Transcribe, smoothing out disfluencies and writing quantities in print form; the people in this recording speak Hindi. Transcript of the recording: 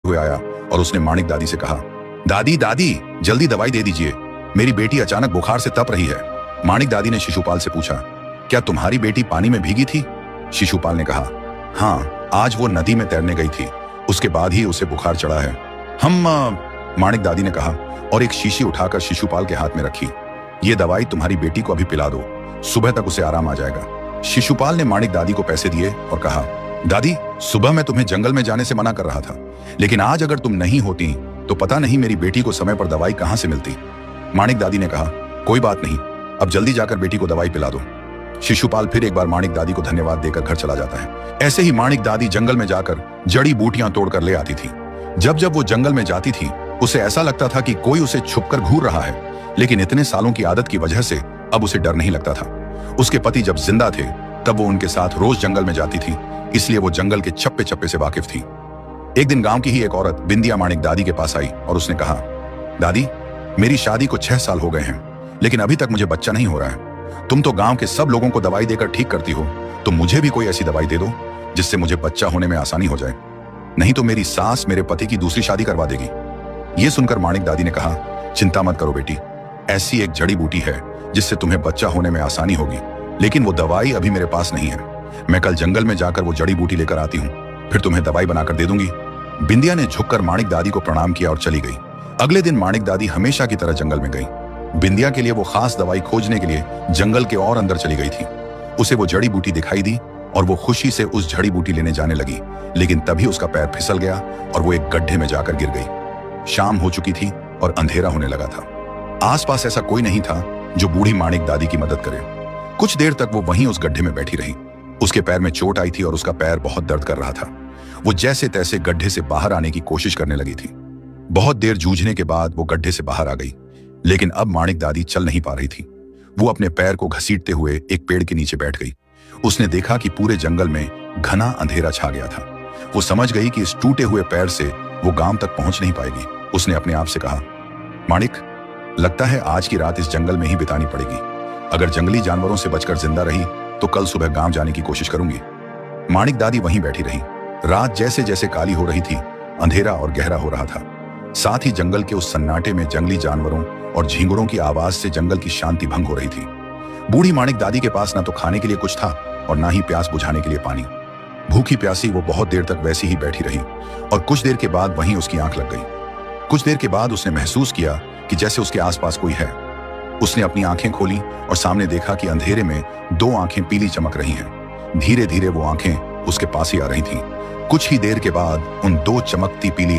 हुए आया और उसने माणिक दादी से कहा, दादी दादी जल्दी दवाई दे दीजिए, मेरी बेटी अचानक बुखार से तप रही है। माणिक दादी ने शिशुपाल से पूछा, क्या तुम्हारी बेटी पानी में भीगी थी? शिशुपाल ने कहा, हाँ, आज वो नदी में तैरने गई थी, उसके बाद ही उसे बुखार चढ़ा है। माणिक दादी ने कहा और एक शीशी उठाकर शिशुपाल के हाथ में रखी। ये दवाई तुम्हारी बेटी को अभी पिला दो, सुबह तक उसे आराम आ जाएगा। शिशुपाल ने माणिक दादी को पैसे दिए और कहा, दादी सुबह मैं तुम्हें जंगल में जाने से मना कर रहा था, लेकिन आज अगर तुम नहीं होती तो पता नहीं मेरी बेटी को समय पर दवाई कहां से मिलती। माणिक दादी ने कहा, कोई बात नहीं, अब जल्दी जाकर बेटी को दवाई पिला दो। शिशुपाल फिर एक बार माणिक दादी को धन्यवाद देकर घर चला जाता है। ऐसे ही माणिक दादी जंगल में जाकर जड़ी बूटियां तोड़कर ले आती थी। जब जब वो जंगल में जाती थी उसे ऐसा लगता था कि कोई उसे छुपकर घूर रहा है, लेकिन इतने सालों की आदत की वजह से अब उसे डर नहीं लगता था। उसके पति जब जिंदा थे तब वो उनके साथ रोज जंगल में जाती थी, इसलिए वो जंगल के चप्पे चप्पे से वाकिफ थी। एक दिन गांव की ही एक औरत बिंदिया माणिक दादी के पास आई और उसने कहा, दादी मेरी शादी को 6 साल हो गए हैं, लेकिन अभी तक मुझे बच्चा नहीं हो रहा है। तुम तो गांव के सब लोगों को दवाई देकर ठीक करती हो, तो मुझे भी कोई ऐसी दवाई दे दो जिससे मुझे बच्चा होने में आसानी हो जाए, नहीं तो मेरी सास मेरे पति की दूसरी शादी करवा देगी। ये सुनकर माणिक दादी ने कहा, चिंता मत करो बेटी, ऐसी एक जड़ी बूटी है जिससे तुम्हें बच्चा होने में आसानी होगी, लेकिन वो दवाई अभी मेरे पास नहीं है। मैं कल जंगल में जाकर वो जड़ी बूटी लेकर आती हूँ, फिर तुम्हें दवाई बनाकर दे दूंगी। बिंदिया ने झुककर माणिक दादी को प्रणाम किया और चली गई। अगले दिन माणिक दादी हमेशा की तरह जंगल में गई। बिंदिया के लिए वो खास दवाई खोजने के लिए जंगल के और अंदर चली गई थी। उसे वो जड़ी बूटी दिखाई दी और वो खुशी से उस जड़ी बूटी लेने जाने लगी, लेकिन तभी उसका पैर फिसल गया और वो एक गड्ढे में जाकर गिर गई। शाम हो चुकी थी और अंधेरा होने लगा था। आसपास ऐसा कोई नहीं था जो बूढ़ी माणिक दादी की मदद करे। कुछ देर तक वो वहीं उस गड्ढे में बैठी रही। उसके पैर में चोट आई थी और उसका पैर बहुत दर्द कर रहा था। वो जैसे तैसे गड्ढे से बाहर आने की कोशिश करने लगी थी। बहुत देर जूझने के बाद वो गड्ढे से बाहर आ गई, लेकिन अब माणिक दादी चल नहीं पा रही थी। वो अपने पैर को घसीटते हुए एक पेड़ के नीचे बैठ गई। उसने देखा कि पूरे जंगल में घना अंधेरा छा गया था। वो समझ गई कि इस टूटे हुए पैर से वो गांव तक पहुंच नहीं पाएगी। उसने अपने आप से कहा, माणिक, लगता है आज की रात इस जंगल में ही बितानी पड़ेगी। अगर जंगली जानवरों से बचकर जिंदा रही तो कल सुबह गांव जाने की कोशिश करूंगी। माणिक दादी वहीं बैठी रही। रात जैसे जैसे काली हो रही थी, अंधेरा और गहरा हो रहा था। साथ ही जंगल के उस सन्नाटे में जंगली जानवरों और झींगुरों की आवाज से जंगल की शांति भंग हो रही थी। बूढ़ी माणिक दादी के पास ना तो खाने के लिए कुछ था और ना ही प्यास बुझाने के लिए पानी। भूखी प्यासी वो बहुत देर तक वैसी ही बैठी रही और कुछ देर के बाद वहीं उसकी आंख लग गई। कुछ देर के बाद उसने महसूस किया कि जैसे उसके आसपास कोई है। उसने अपनी आंखें खोली और सामने देखा कि अंधेरे में 2 आंखें पीली चमक रही हैं। धीरे धीरे वो आंखें उसके पास ही आ रही थीं। कुछ ही देर के बाद उन 2 चमकती पीली